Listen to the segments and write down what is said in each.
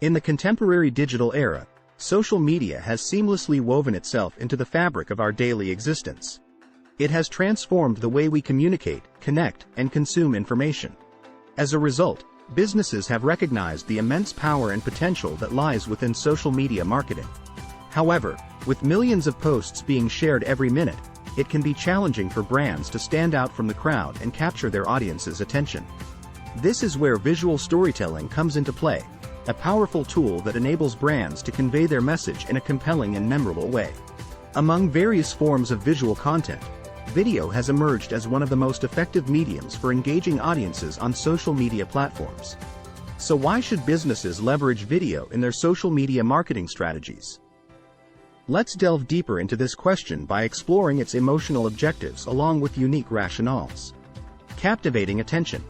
In the contemporary digital era, social media has seamlessly woven itself into the fabric of our daily existence. It has transformed the way we communicate, connect, and consume information. As a result, businesses have recognized the immense power and potential that lies within social media marketing. However, with millions of posts being shared every minute, it can be challenging for brands to stand out from the crowd and capture their audience's attention. This is where visual storytelling comes into play, a powerful tool that enables brands to convey their message in a compelling and memorable way. Among various forms of visual content, video has emerged as one of the most effective mediums for engaging audiences on social media platforms. So why should businesses leverage video in their social media marketing strategies? Let's delve deeper into this question by exploring its emotional objectives along with unique rationales. Captivating attention.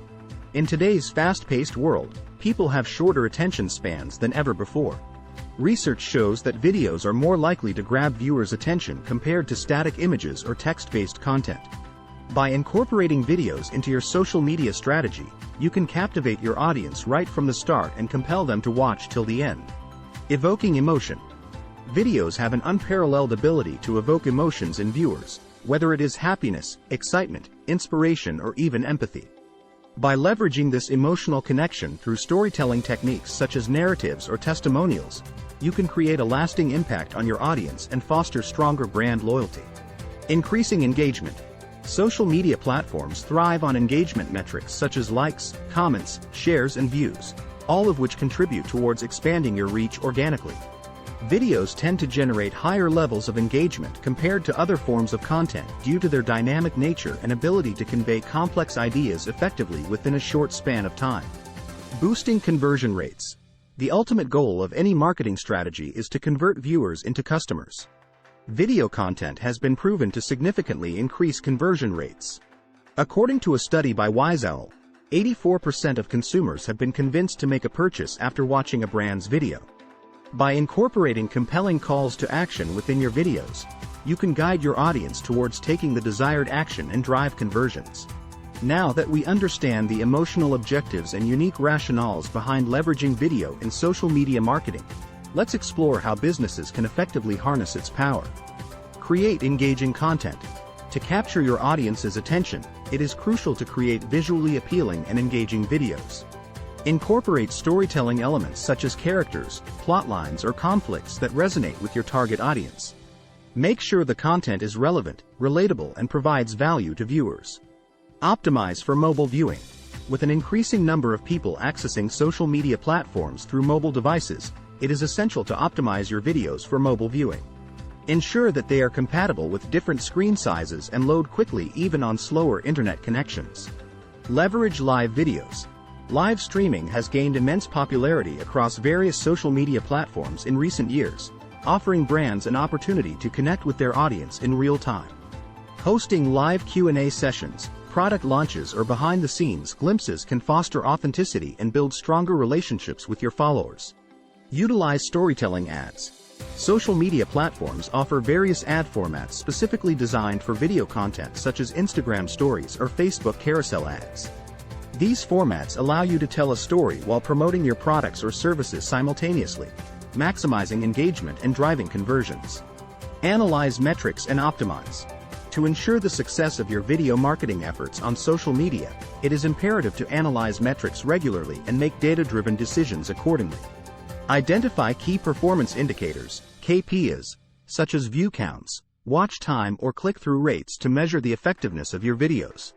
In today's fast-paced world, people have shorter attention spans than ever before. Research shows that videos are more likely to grab viewers' attention compared to static images or text-based content. By incorporating videos into your social media strategy, you can captivate your audience right from the start and compel them to watch till the end. Evoking emotion. Videos have an unparalleled ability to evoke emotions in viewers, whether it is happiness, excitement, inspiration, or even empathy. By leveraging this emotional connection through storytelling techniques such as narratives or testimonials, you can create a lasting impact on your audience and foster stronger brand loyalty. Increasing engagement. Social media platforms thrive on engagement metrics such as likes, comments, shares, and views, all of which contribute towards expanding your reach organically. Videos tend to generate higher levels of engagement compared to other forms of content due to their dynamic nature and ability to convey complex ideas effectively within a short span of time. Boosting conversion rates. The ultimate goal of any marketing strategy is to convert viewers into customers. Video content has been proven to significantly increase conversion rates. According to a study by WiseOwl, 84% of consumers have been convinced to make a purchase after watching a brand's video. By incorporating compelling calls to action within your videos, you can guide your audience towards taking the desired action and drive conversions. Now that we understand the emotional objectives and unique rationales behind leveraging video in social media marketing, let's explore how businesses can effectively harness its power. Create engaging content. To capture your audience's attention, it is crucial to create visually appealing and engaging videos. Incorporate storytelling elements such as characters, plot lines, or conflicts that resonate with your target audience. Make sure the content is relevant, relatable, and provides value to viewers. Optimize for mobile viewing. With an increasing number of people accessing social media platforms through mobile devices, it is essential to optimize your videos for mobile viewing. Ensure that they are compatible with different screen sizes and load quickly even on slower internet connections. Leverage live videos. Live streaming has gained immense popularity across various social media platforms in recent years, offering brands an opportunity to connect with their audience in real time. Hosting live Q&A sessions, product launches, or behind-the-scenes glimpses can foster authenticity and build stronger relationships with your followers. Utilize storytelling ads. Social media platforms offer various ad formats specifically designed for video content such as Instagram stories or Facebook carousel ads. These formats allow you to tell a story while promoting your products or services simultaneously, maximizing engagement and driving conversions. Analyze metrics and optimize. To ensure the success of your video marketing efforts on social media, it is imperative to analyze metrics regularly and make data-driven decisions accordingly. Identify key performance indicators, KPIs, such as view counts, watch time, or click-through rates to measure the effectiveness of your videos.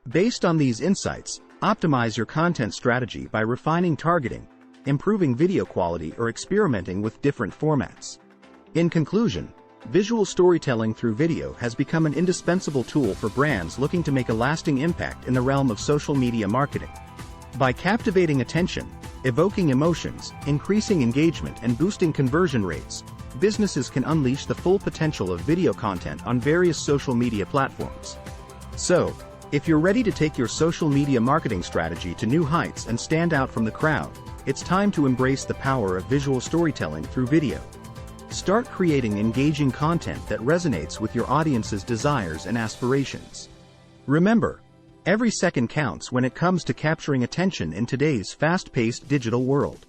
Based on these insights, optimize your content strategy by refining targeting, improving video quality, or experimenting with different formats. In conclusion, visual storytelling through video has become an indispensable tool for brands looking to make a lasting impact in the realm of social media marketing. By captivating attention, evoking emotions, increasing engagement, and boosting conversion rates, businesses can unleash the full potential of video content on various social media platforms. So, if you're ready to take your social media marketing strategy to new heights and stand out from the crowd, it's time to embrace the power of visual storytelling through video. Start creating engaging content that resonates with your audience's desires and aspirations. Remember, every second counts when it comes to capturing attention in today's fast-paced digital world.